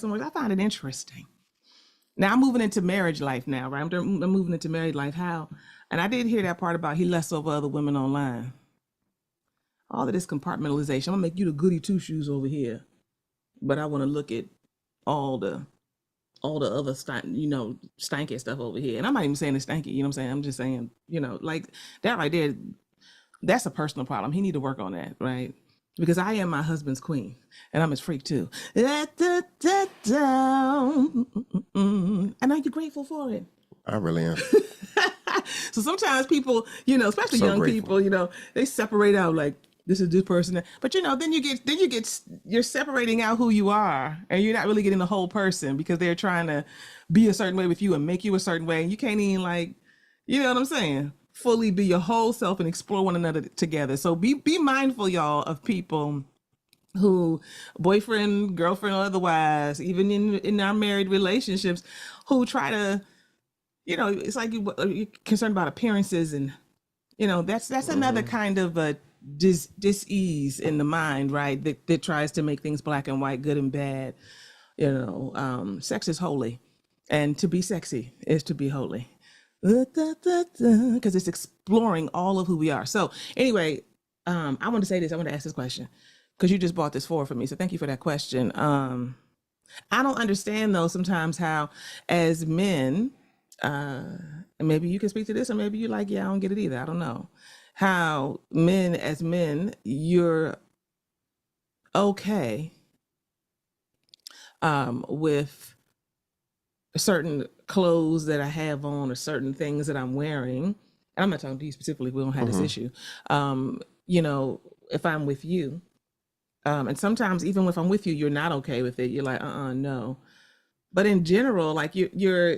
I find it interesting. Now I'm moving into marriage life now, right? I'm moving into married life. How? And I did hear that part about he lusts over other women online. All of this compartmentalization. I'm gonna make you the goody two shoes over here, but I want to look at all the other stanky stuff over here. And I'm not even saying it's stanky. You know what I'm saying? I'm just saying, like that right there. That's a personal problem. He need to work on that, right? Because I am my husband's queen, and I'm his freak too. And are you grateful for it? I really am. So sometimes people, especially young people, they separate out like this is this person, but then you're separating out who you are, and you're not really getting the whole person because they're trying to be a certain way with you and make you a certain way, and you can't even you know what I'm saying? Fully be your whole self and explore one another together. So be mindful, y'all, of people who, boyfriend, girlfriend, or otherwise, even in our married relationships, who try to, it's like you're concerned about appearances, and that's another kind of a dis-ease in the mind, right? That tries to make things black and white, good and bad. Sex is holy, and to be sexy is to be holy. Because it's exploring all of who we are. So anyway, I want to say this. I want to ask this question because you just brought this forward for me. So thank you for that question. I don't understand though sometimes how, as men, and maybe you can speak to this, or maybe you're like, yeah, I don't get it either. I don't know how as men, you're okay with certain clothes that I have on or certain things that I'm wearing. And I'm not talking to you specifically. We don't have this issue. If I'm with you, and sometimes even if I'm with you, you're not okay with it. You're like, no. But in general, like you're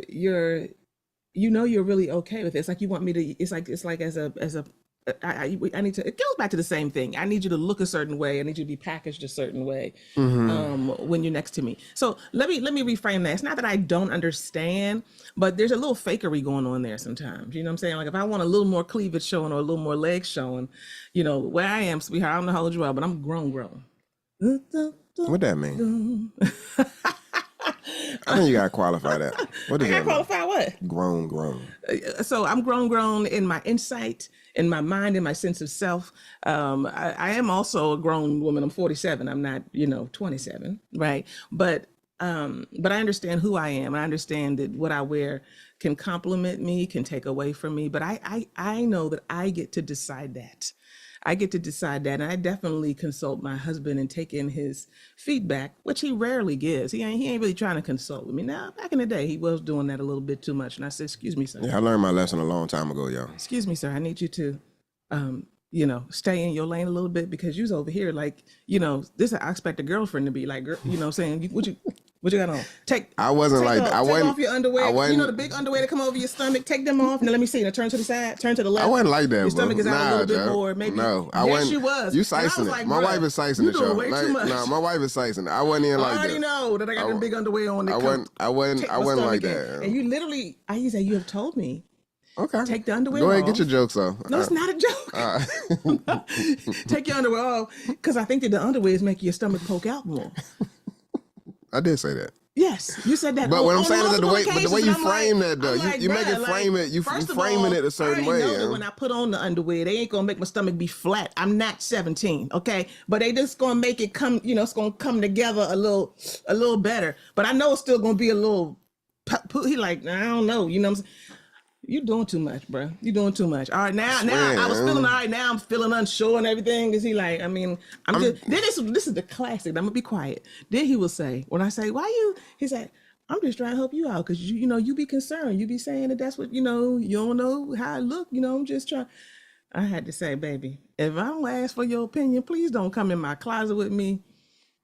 really okay with it. It's like you want me to. It's like as a. I need to. It goes back to the same thing. I need you to look a certain way. I need you to be packaged a certain way when you're next to me. So let me reframe that. It's not that I don't understand, but there's a little fakery going on there sometimes. You know what I'm saying? Like if I want a little more cleavage showing or a little more legs showing, where I am, sweetheart, I don't know how old you are, but I'm grown. What that mean? I think you gotta qualify that. What does that mean? Qualify what? Grown. So I'm grown in my insight, in my mind, in my sense of self. I am also a grown woman. I'm 47. I'm not, 27, right? But I understand who I am. I understand that what I wear can compliment me, can take away from me. But I know that I get to decide that. And I definitely consult my husband and take in his feedback, which he rarely gives. He ain't really trying to consult with me. Now, back in the day, he was doing that a little bit too much. And I said, excuse me, sir. Yeah, I learned my lesson a long time ago, y'all. Excuse me, sir. I need you to, stay in your lane a little bit because you's over here like, this I expect a girlfriend to be like, saying, what you got on? Take off your underwear. The big underwear that come over your stomach. Take them off. Now let me see. Now turn to the side. Turn to the left. I wasn't like that. Your stomach is out a little bit more. Maybe. No, I wasn't. Yes, you was. You sizing it. Like, my wife is sizing it. You way too much. No, my wife is sizing it. I wasn't in like that. I already know that I got the big underwear on. I wasn't like that. And you literally, I say you have told me. Okay. Take the underwear off. Go ahead, get your jokes off. No, it's not a joke. Take your underwear off because I think that the underwears make your stomach poke out more. I did say that. Yes, you said that. But what I'm saying is that the way you frame that though, you make it frame it. You framing it a certain way. I know that when I put on the underwear, they ain't gonna make my stomach be flat. I'm not 17, okay? But they just gonna make it come. It's gonna come together a little better. But I know it's still gonna be a little. He like I don't know. You know what I'm saying? You're doing too much, bro. You're doing too much. All right, now I was feeling all right. Now I'm feeling unsure and everything. Is he like? I mean, I'm just. Then this is the classic. I'm gonna be quiet. Then he will say, when I say, "Why you?" He's like, "I'm just trying to help you out because you be concerned. You be saying that that's what you don't know how I look. I'm just trying." I had to say, baby, if I don't ask for your opinion, please don't come in my closet with me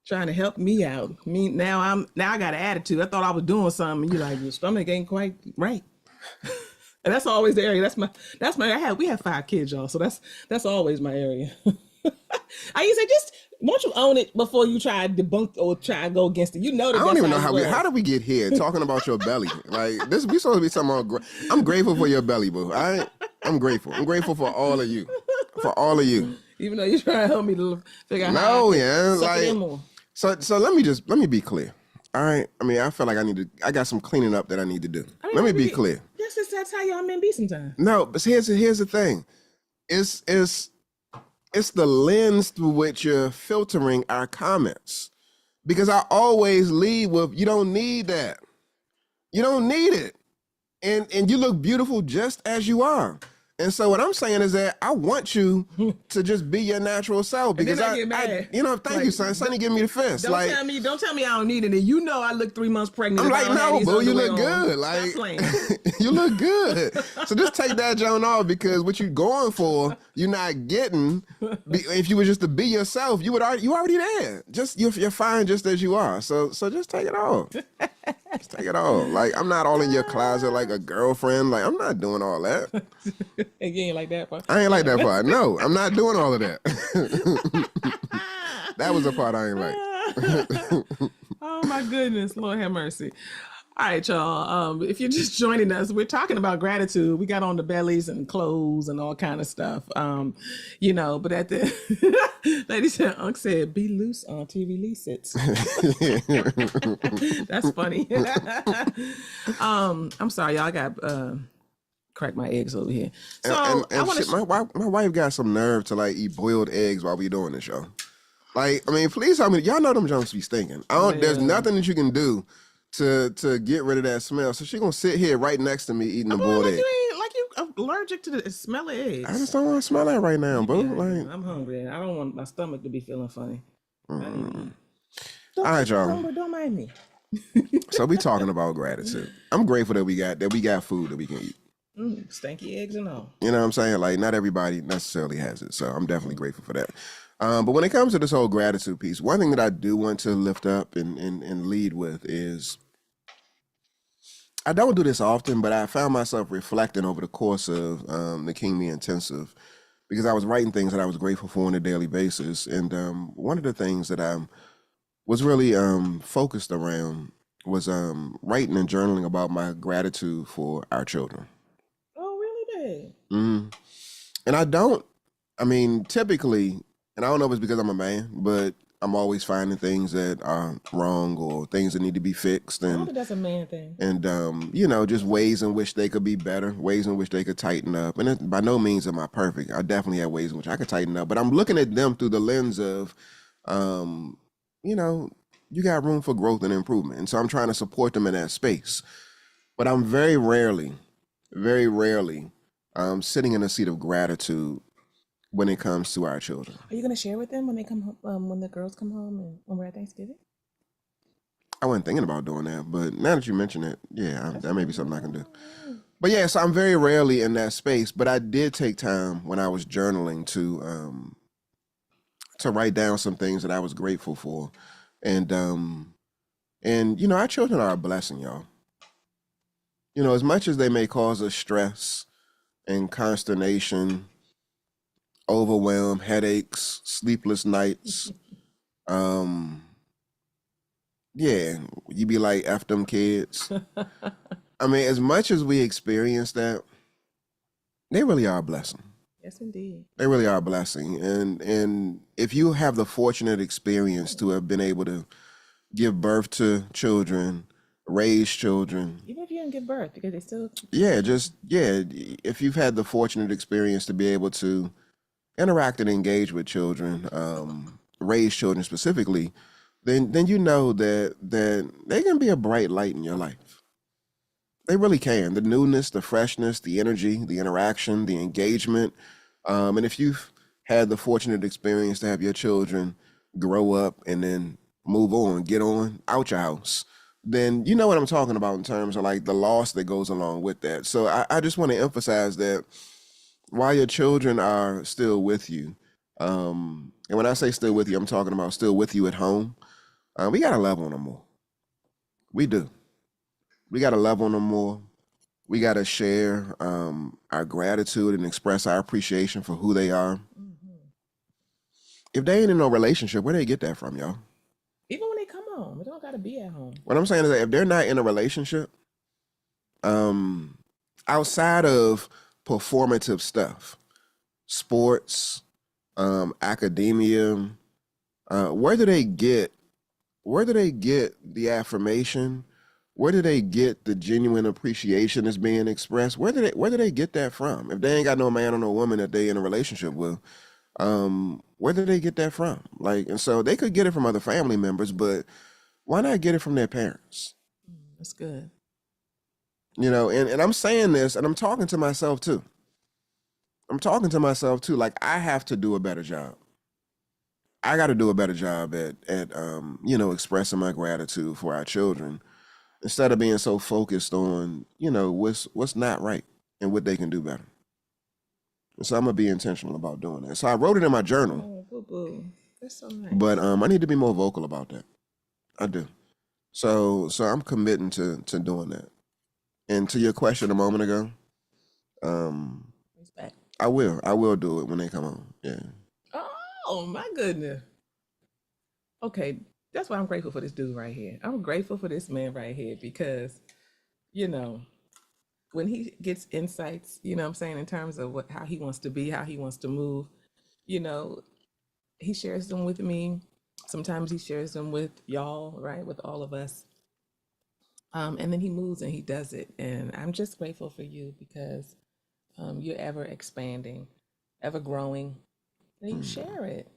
trying to help me out. Now I got an attitude. I thought I was doing something. And you like your stomach ain't quite right. And that's always the area. We have 5 kids, y'all. So that's always my area. I used to say, just won't you own it before you try to debunk or try to go against it? I don't even know how did we get here talking about your belly? Like this, we supposed to be something. I'm grateful for your belly, boo. All right, I'm grateful. I'm grateful for all of you, Even though you're trying to help me to figure out it in more. So let me be clear. All right. I mean, I feel like I got some cleaning up that I need to do. I mean, Let me be maybe clear. that's how y'all men be sometimes. No, but here's the thing. It's the lens through which you're filtering our comments. Because I always lead with, you don't need that. You don't need it. And you look beautiful just as you are. And so what I'm saying is that I want you to just be your natural self, because then I get mad. Thank you, son. Sonny, give me the fist. Don't tell me I don't need it. You know I look 3 months pregnant. I'm like, no, boo, you look good. Like, you look good. So just take that Joan off, because what you're going for, you're not getting. If you were just to be yourself, you already there. Just you're fine just as you are. So just take it off. Just take it off. Like, I'm not all in your closet like a girlfriend. Like, I'm not doing all that. You ain't like that part. I ain't like that part. No, I'm not doing all of that. That was the part I ain't like. Oh my goodness, Lord have mercy. All right, y'all. If you're just joining us, we're talking about gratitude. We got on the bellies and clothes and all kind of stuff. But at the lady said, Unc said, "Be loose, auntie, release it." That's funny. I'm sorry, y'all. I got crack my eggs over here. So my wife got some nerve to like eat boiled eggs while we doing this show. Like, I mean, please tell me, y'all know them junks be stinking. There's nothing that you can do to get rid of that smell. So she gonna sit here right next to me eating the boiled egg. You allergic to the smell of eggs. I just don't want to smell that right now, bro. Like, I'm hungry. I don't want my stomach to be feeling funny. All right, y'all. Don't mind me. So we talking about gratitude. I'm grateful that we got food that we can eat. Stanky eggs and all. You know what I'm saying? Like, not everybody necessarily has it. So I'm definitely grateful for that. But when it comes to this whole gratitude piece, one thing that I do want to lift up and lead with is, I don't do this often, but I found myself reflecting over the course of the King Me Intensive, because I was writing things that I was grateful for on a daily basis. And one of the things that I was really focused around was writing and journaling about my gratitude for our children. Oh, really, babe? And typically, and I don't know if it's because I'm a man, but I'm always finding things that are wrong or things that need to be fixed. And I don't think that's a man thing. And, just ways in which they could be better, ways in which they could tighten up. And by no means am I perfect. I definitely have ways in which I could tighten up. But I'm looking at them through the lens of, you got room for growth and improvement. And so I'm trying to support them in that space. But I'm very rarely sitting in a seat of gratitude when it comes to our children. Are you going to share with them when they come home, when the girls come home and when we're at Thanksgiving? I wasn't thinking about doing that, but now that you mention it, that may be something I can do. But yeah, so I'm very rarely in that space, but I did take time when I was journaling to write down some things that I was grateful for. And our children are a blessing, y'all. As much as they may cause us stress and consternation, overwhelm, headaches, sleepless nights. You be like, F them kids. I mean, as much as we experience that, they really are a blessing. Yes, indeed. They really are a blessing. And if you have the fortunate experience to have been able to give birth to children, raise children. Even if you didn't give birth, because they still... if you've had the fortunate experience to be able to interact and engage with children, raise children specifically, then you know that they can be a bright light in your life. They really can. The newness, the freshness, the energy, the interaction, the engagement. And if you've had the fortunate experience to have your children grow up and then move on, get on, out your house, then you know what I'm talking about in terms of like the loss that goes along with that. So I just want to emphasize that while your children are still with you, and when I say still with you, I'm talking about still with you at home, we got to love on them more. We do. We got to love on them more. We got to share our gratitude and express our appreciation for who they are. Mm-hmm. If they ain't in no relationship, where they get that from, y'all? Even when they come home, they don't got to be at home. What I'm saying is that if they're not in a relationship, outside of performative stuff, sports, academia, where do they get where do they get the affirmation? Where do they get the genuine appreciation that's being expressed? Where do they get that from? If they ain't got no man or no woman that they in a relationship with, where do they get that from? Like, and so they could get it from other family members, but why not get it from their parents? That's good. You know, and I'm saying this and I'm talking to myself too. I'm talking to myself too. Like I have to do a better job. I got to do a better job at you know, expressing my gratitude for our children instead of being so focused on, you know, what's not right and what they can do better. And so I'm gonna be intentional about doing that. So I wrote it in my journal, Oh, boo boo. That's so nice. but I need to be more vocal about that. I do. So I'm committing to doing that. And to your question a moment ago, um, Respect. I will do it when they come home. Yeah. Oh my goodness. Okay, that's why I'm grateful for this dude right here. I'm grateful for this man right here because, you know, when he gets insights, you know what I'm saying, in terms of how he wants to be, how he wants to move, you know, he shares them with me. Sometimes he shares them with y'all, right? With all of us. And then he moves and he does it. And I'm just grateful for you because you're ever expanding, ever growing, and you Mm. share it.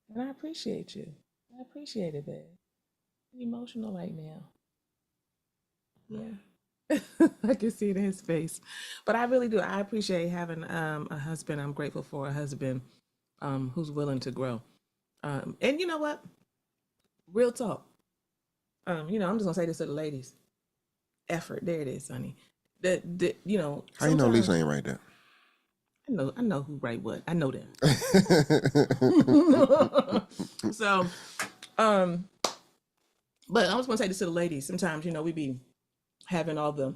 And I appreciate you. I appreciate it, babe. I'm emotional right now. Yeah. I can see it in his face. But I really do. I appreciate having a husband. I'm grateful for a husband who's willing to grow. And you know what? Real talk. You know, I'm just gonna say this to the ladies. Effort. There it is, honey. That you know, How you know Lisa sometimes ain't right there? I know who write what. I know that. So, um, but I was gonna say this to the ladies. Sometimes, you know, we be having all the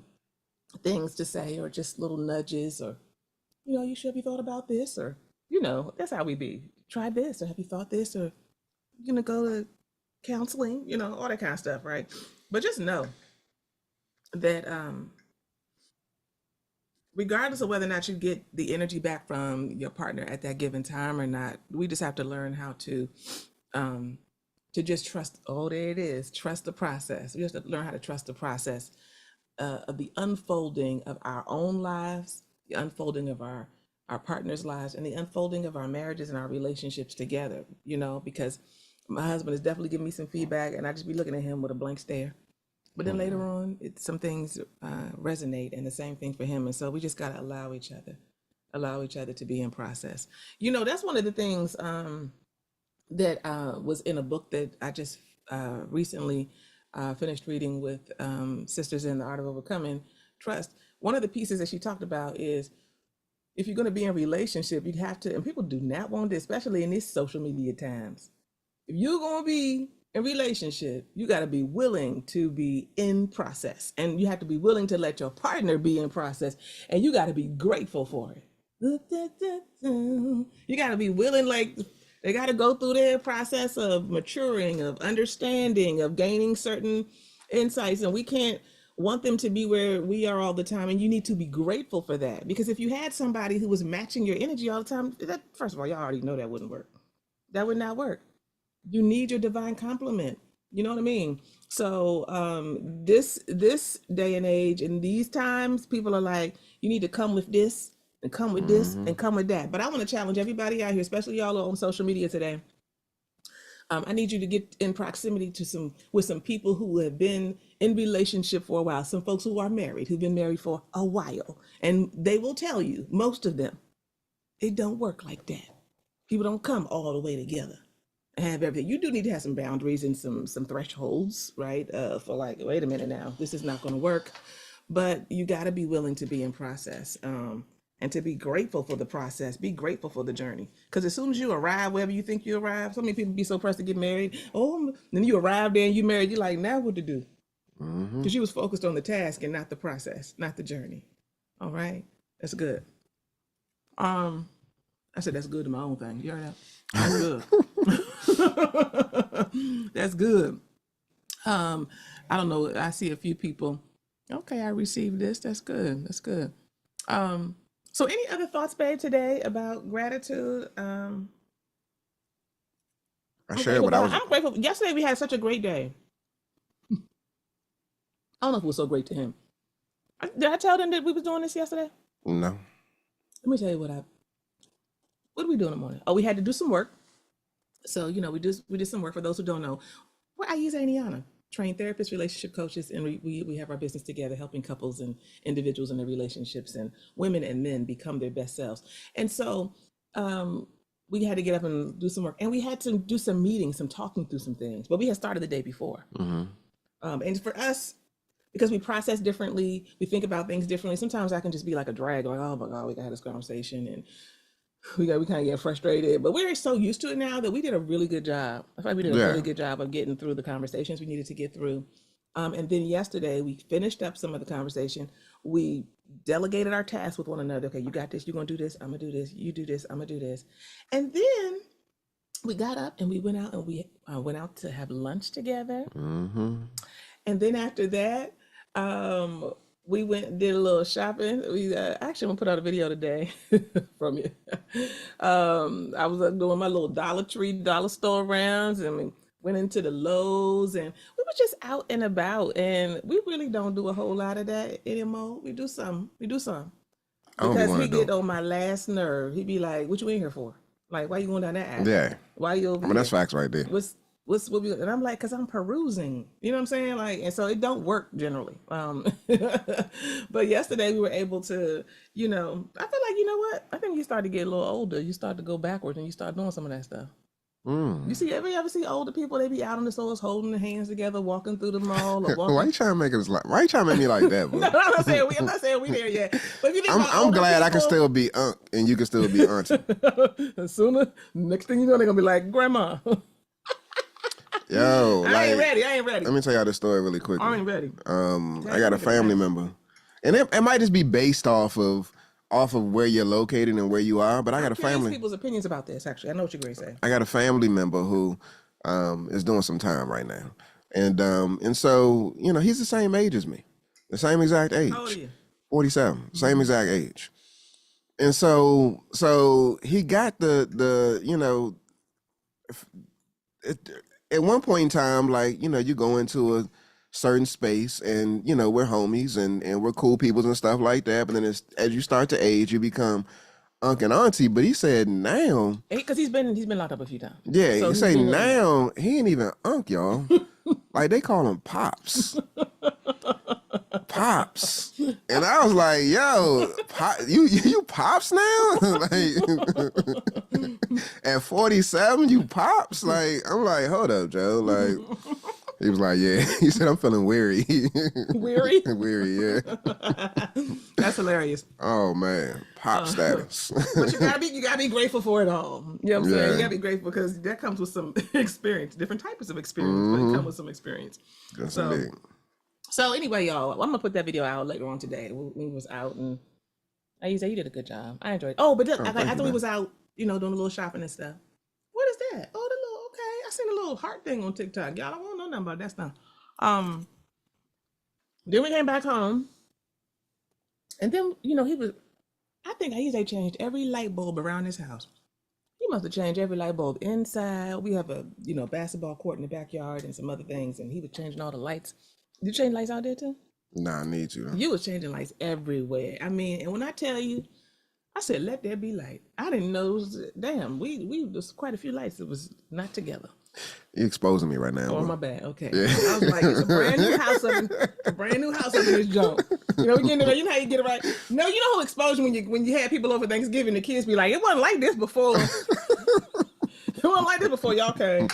things to say or just little nudges or, you know, you should have you thought about this or, you know, that's how we be. Try this or have you thought this or you're gonna go to counseling, you know, all that kind of stuff, right? But just know that regardless of whether or not you get the energy back from your partner at that given time or not, we just have to learn how um to just trust. Oh, there it is. Trust the process. We have to learn how to trust the process of the unfolding of our own lives, the unfolding of our partners' lives, and the unfolding of our marriages and our relationships together. You know, because my husband is definitely giving me some feedback, and I just be looking at him with a blank stare. But then later Mm. on, some things resonate, and the same thing for him. And so we just gotta allow each other to be in process. You know, that's one of the things that was in a book that I just recently finished reading with Sisters in the Art of Overcoming Trust. One of the pieces that she talked about is if you're going to be in a relationship, you have to, and people do not want this, especially in these social media times. If you're going to be in a relationship, you got to be willing to be in process, and you have to be willing to let your partner be in process, and you got to be grateful for it. You got to be willing, like they got to go through their process of maturing, of understanding, of gaining certain insights, and we can't want them to be where we are all the time. And you need to be grateful for that, because if you had somebody who was matching your energy all the time, that first of all, y'all already know that wouldn't work. That would not work. You need your divine complement. You know what I mean? So this day and age and these times, people are like, you need to come with this and come with this Hmm. and come with that. But I want to challenge everybody out here, especially y'all on social media today. I need you to get in proximity to some people who have been in relationship for a while. Some folks who are married, who've been married for a while, and they will tell you, most of them, it don't work like that. People don't come all the way together and have everything. You do need to have some boundaries and some thresholds, right? For like, wait a minute now, this is not going to work. But you got to be willing to be in process, and to be grateful for the process. Be grateful for the journey. Because as soon as you arrive wherever you think you arrive, so many people be so pressed to get married. Oh, then you arrive there and you married. You're like, now what to do? Hmm. Because you was focused on the task and not the process, not the journey. All right, that's good. Um, I said that's good to my own thing. You heard that? That's good. That's good. Um, I don't know. I see a few people. Okay, I received this. That's good. That's good. Um, so any other thoughts, babe, today about gratitude? I shared what I was. I'm grateful. Yesterday we had such a great day. I don't know if it was so great to him. Did I tell them that we was doing this yesterday? No. Let me tell you what did we do in the morning? Oh, we had to do some work. So, we did some work. For those who don't know, we're Aiza and Iana, trained therapists, relationship coaches, and we have our business together, helping couples and individuals in their relationships, and women and men become their best selves. And so we had to get up and do some work, and we had to do some meetings, some talking through some things. But we had started the day before. And for us, because we process differently, we think about things differently. Sometimes I can just be like a drag, like, oh my God, we got this conversation, and we kind of get frustrated. But we're so used to it now that we did a really good job. I feel like we did a really good job of getting through the conversations we needed to get through. And then yesterday we finished up some of the conversation. We delegated our tasks with one another. Okay, you got this. You're gonna do this. I'm gonna do this. You do this. I'm gonna do this. And then we got up and we went out, and we went out to have lunch together. And then after that, we went and did a little shopping. We actually gonna put out a video today from you. I was doing my little Dollar Tree, dollar store rounds, and we went into the Lowe's, and we were just out and about. And we really don't do a whole lot of that anymore. We do some. Because he get on my last nerve. He be like, "What you in here for? Like, why you going down that alley? Yeah. Why you over I mean, that's facts right there. And I'm like, because I'm perusing, you know what I'm saying? Like, and so it don't work generally. But yesterday we were able to, I feel like, you know what? I think you start to get a little older. You start to go backwards and you start doing some of that stuff. You ever see older people? They be out on the stores holding their hands together, walking through the mall. Or walking... Why you trying to make us like? Why you trying to make me like that, bro? No, I'm not saying we there yet. But if you think I'm glad people, I can still be Unc and you can still be auntie. Sooner, next thing you know, they're gonna be like grandma. Yo, I ain't ready. Let me tell y'all this story really quickly. I ain't ready. I got a family member, and it might just be based off of where you're located and where you are. But I got a family. People's opinions about this. Actually, I know what you're going to say. I got a family member who is doing some time right now, and so he's the same age as me, the same exact age. How old are you? 47, same exact age, and so he got the at one point in time, like, you go into a certain space and, we're homies and we're cool peoples and stuff like that. But then as you start to age, you become Unc and Auntie. But he said now. Because he's been locked up a few times. Yeah, so he say now he ain't even Unc, y'all. Like, they call him Pops. Pops. And I was like, yo, you Pops now? Like, at 47, you Pops? Like, I'm like, hold up, Joe. Like, he was like, yeah. He said, I'm feeling weary. Weary? Weary, yeah. That's hilarious. Oh, man. Pop status. But you gotta be grateful for it all. You know what I'm saying? You gotta be grateful because that comes with some experience, different types of experience, but it comes with some experience. Yes, indeed. So anyway, y'all, I'm gonna put that video out later on today. We was out, and you did a good job. I enjoyed it. Oh, but after we was out, doing a little shopping and stuff. What is that? Oh, the little I seen a little heart thing on TikTok. Y'all don't want to know nothing about that stuff. Then we came back home, and then I think they changed every light bulb around his house. He must have changed every light bulb inside. We have a basketball court in the backyard and some other things, and he was changing all the lights. Did you change lights out there too? Nah, I need to. You was changing lights everywhere. I mean, and when I tell you, I said, let there be light. I didn't know. We there's quite a few lights that was not together. You're exposing me right now. Oh, my bad. Okay. Yeah. I was like, it's a brand new house up in this junk. We getting it. You know how you get it right. No, you know who exposed you when you had people over Thanksgiving, the kids be like, it wasn't like this before. It wasn't like this before y'all came.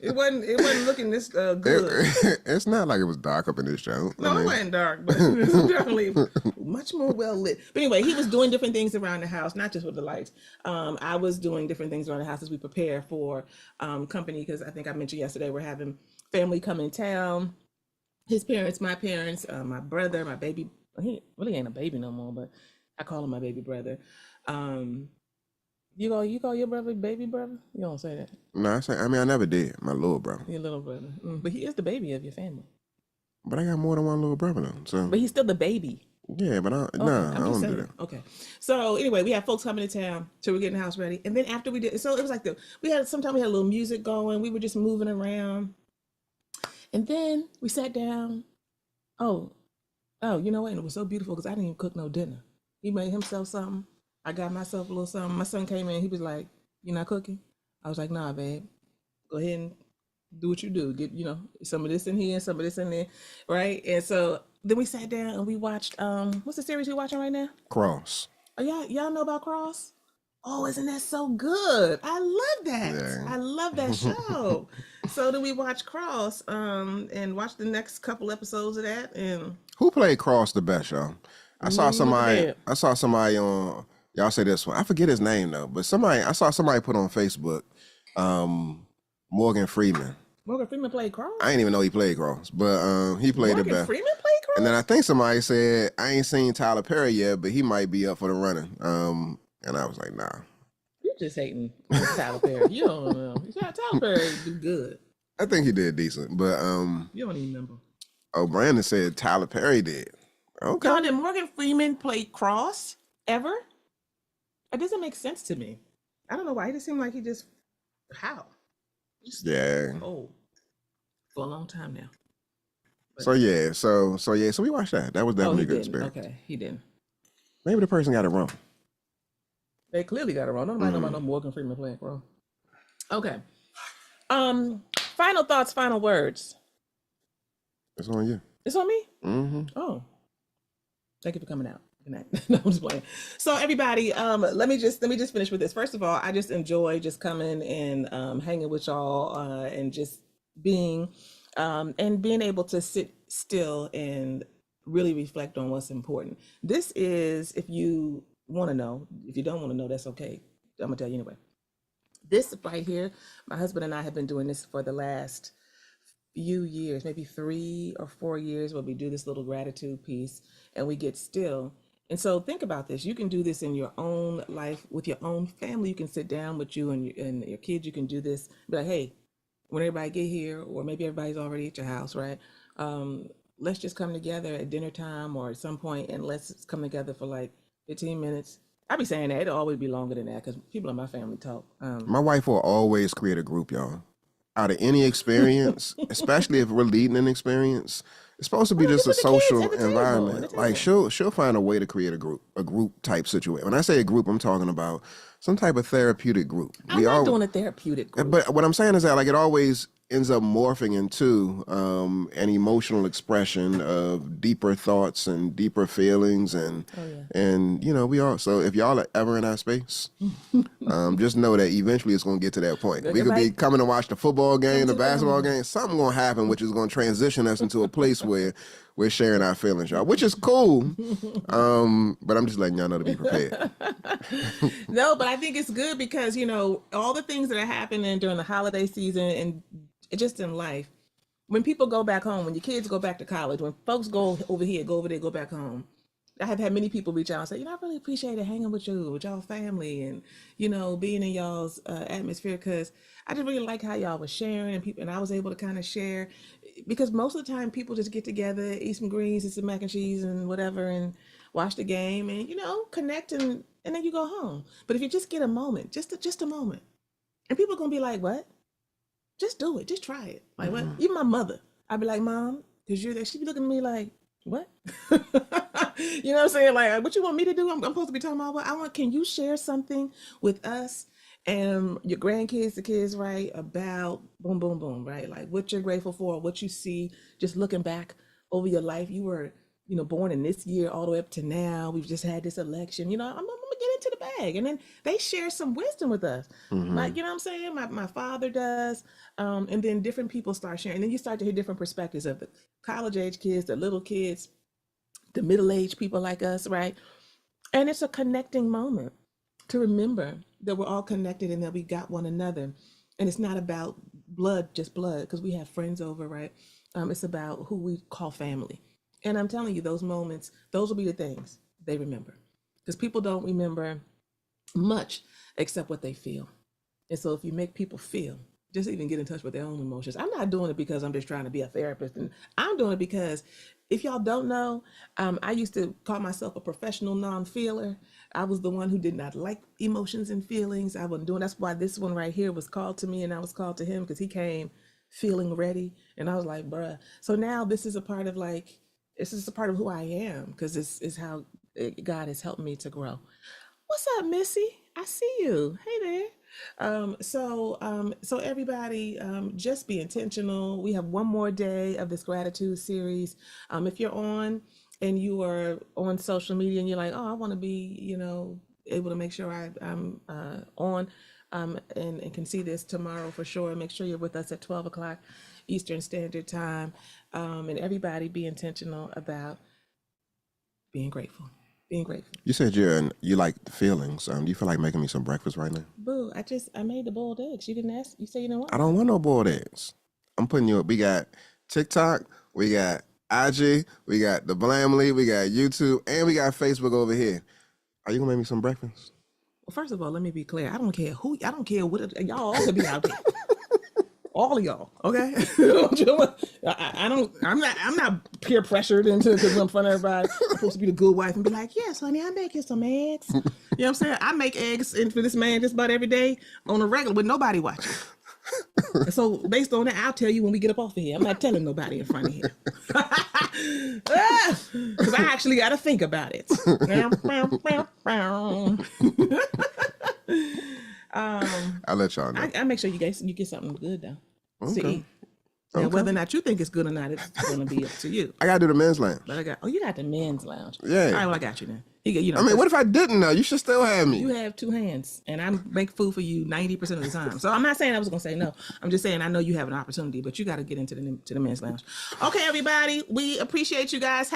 It wasn't looking this good. It's not like it was dark up in this show. No, it wasn't dark, but it was definitely much more well lit. But anyway, he was doing different things around the house, not just with the lights. I was doing different things around the house as we prepare for company, because I think I mentioned yesterday we're having family come in town. His parents, my parents, my brother, my baby. He really ain't a baby no more, but I call him my baby brother. You call your brother baby brother? You don't say that. No, I never did. My little brother. Your little brother. But he is the baby of your family. But I got more than one little brother though. So. But he's still the baby Yeah, but Okay, I I'm just don't do saying. that. Okay, so anyway, we had folks coming to town, so we're getting the house ready, and then after we did, so it was like we had sometimes we had a little music going, we were just moving around, and then we sat down. Oh, oh, you know what? And it was so beautiful because I didn't even cook no dinner. He made himself something. I got myself a little something. My son came in. He was like, "You not cooking?" I was like, "Nah, babe. Go ahead and do what you do. Get some of this in here, some of this in there, right?" And so then we sat down and we watched. What's the series we watching right now? Cross. Oh, y'all know about Cross? Oh, isn't that so good? I love that. Yeah. I love that show. So then we watch Cross, and watch the next couple episodes of that, and Who played Cross the best, y'all? look at that. I saw somebody on, y'all say this one. I forget his name though, but I saw somebody put on Facebook, Morgan Freeman. Morgan Freeman played I Cross. didn't even know he played Cross, but he played it Morgan best. Freeman played And then I Cross. think somebody said, I ain't seen Tyler Perry yet, but he might be up for the running. And I was like, nah. You're just hating on Tyler Perry. You don't know. Tyler Perry do good. I think he did decent. But You don't even remember. oh, Brandon said Tyler Perry did. Okay. Y'all, did Morgan Freeman play Cross ever? It doesn't make sense to me. I don't know why. It just seemed like he just how. Just Yeah. old for a long time now. So yeah, so we watched that. That was Oh, definitely he a good didn't. experience. Okay, he didn't. Maybe the person got it wrong. They clearly got it wrong. Nobody know about no Morgan Freeman playing Cross. Okay. Final thoughts, final words. It's on you. It's on me? Mm-hmm. Oh. Thank you for coming out. Good night. No, I'm just playing. So everybody, let me just finish with this. First of all, I just enjoy just coming and hanging with y'all and just being and being able to sit still and really reflect on what's important. This is, if you want to know. If you don't want to know, that's okay. I'm gonna tell you anyway. This right here, my husband and I have been doing this for the last few years, maybe 3 or 4 years, where we do this little gratitude piece and we get still. And so think about this. You can do this in your own life with your own family. You can sit down with you and your kids. You can do this. Be like, hey, when everybody get here, or maybe everybody's already at your house, right? Let's just come together at dinner time or at some point, and let's come together for like 15 minutes. I be saying that it'll always be longer than that because people in my family talk. My wife will always create a group, y'all. Out of any experience, especially if we're leading an experience, it's supposed to be Well, you just a put the kids social at the table, environment. Like she'll find a way to create a group type situation. When I say a group, I'm talking about some type of therapeutic group. I'm not doing a therapeutic group. But what I'm saying is that like it always ends up morphing into an emotional expression of deeper thoughts and deeper feelings and we all, so if y'all are ever in our space, just know that eventually it's going to get to that point. We could be coming to watch the football game, the basketball game, something going to happen which is going to transition us into a place where we're sharing our feelings, y'all, which is cool. But I'm just letting y'all know to be prepared. No, but I think it's good because all the things that are happening during the holiday season and just in life, when people go back home, when your kids go back to college, when folks go over here, go over there, go back home, I have had many people reach out and say, I really appreciated hanging with y'all family, and being in y'all's atmosphere, because I just really like how y'all was sharing, and I was able to kind of share, because most of the time people just get together, eat some greens and some mac and cheese and whatever, and watch the game, and connect, and then you go home. But if you just get a moment, just a moment, and people are gonna be like, what? Just do it. Just try it. Like what? Even my mother, I'd be like, Mom, because you're there. She'd be looking at me like, what? You know what I'm saying? Like, what you want me to do? I'm supposed to be talking about what? Can you share something with us and your grandkids, the kids, right? About boom, boom, boom, right? Like what you're grateful for, what you see, just looking back over your life. You were, born in this year all the way up to now. We've just had this election. I'm gonna get into the bag, and then they share some wisdom with us. Like, what I'm saying? My father does, and then different people start sharing, and then you start to hear different perspectives of the college age kids, the little kids, the middle aged people like us, right? And it's a connecting moment to remember that we're all connected and that we got one another, and it's not about just blood, because we have friends over, right? It's about who we call family. And I'm telling you, those moments, those will be the things they remember, because people don't remember much except what they feel. And so if you make people feel, just even get in touch with their own emotions. I'm not doing it because I'm just trying to be a therapist, and I'm doing it because if y'all don't know, I used to call myself a professional non-feeler. I was the one who did not like emotions and feelings. I wasn't doing. That's why this one right here was called to me, and I was called to him because he came feeling ready, and I was like, bruh. So now this is a part of like, this is a part of who I am because this is how God has helped me to grow. What's up, Missy? I see you. Hey there. So everybody, just be intentional. We have one more day of this gratitude series. If you're on and you are on social media and you're like, oh, I want to be, able to make sure I'm on and can see this tomorrow for sure. Make sure you're with us at 12 o'clock Eastern Standard Time. And everybody be intentional about being grateful. Being grateful. You said you like the feelings. Do you feel like making me some breakfast right now? Boo, I made the boiled eggs. You didn't ask. You say you didn't want I don't want no boiled eggs. I'm putting you up. We got TikTok, we got IG, we got the Blamly, we got YouTube, and we got Facebook over here. Are you gonna make me some breakfast? Well, first of all, let me be clear. I don't care what y'all all could be out there. All of y'all, okay? I'm not peer pressured into it because I'm in front of everybody. I'm supposed to be the good wife and be like, yes, honey, I make you some eggs. You know what I'm saying? I make eggs for this man just about every day on a regular with nobody watching. So based on that, I'll tell you when we get up off of here. I'm not telling nobody in front of here. Because I actually got to think about it. I'll let y'all know. I make sure you get something good though to Okay. eat. Now, whether or not you think it's good or not, it's going to be up to you. I gotta do the men's lounge. But you got the men's lounge. Yeah. All right, well, I got you then. I mean, what if I didn't know? You should still have me. You have two hands, and I make food for you 90% of the time. So I'm not saying I was going to say no. I'm just saying I know you have an opportunity, but you got to get into the men's lounge. Okay, everybody, we appreciate you guys.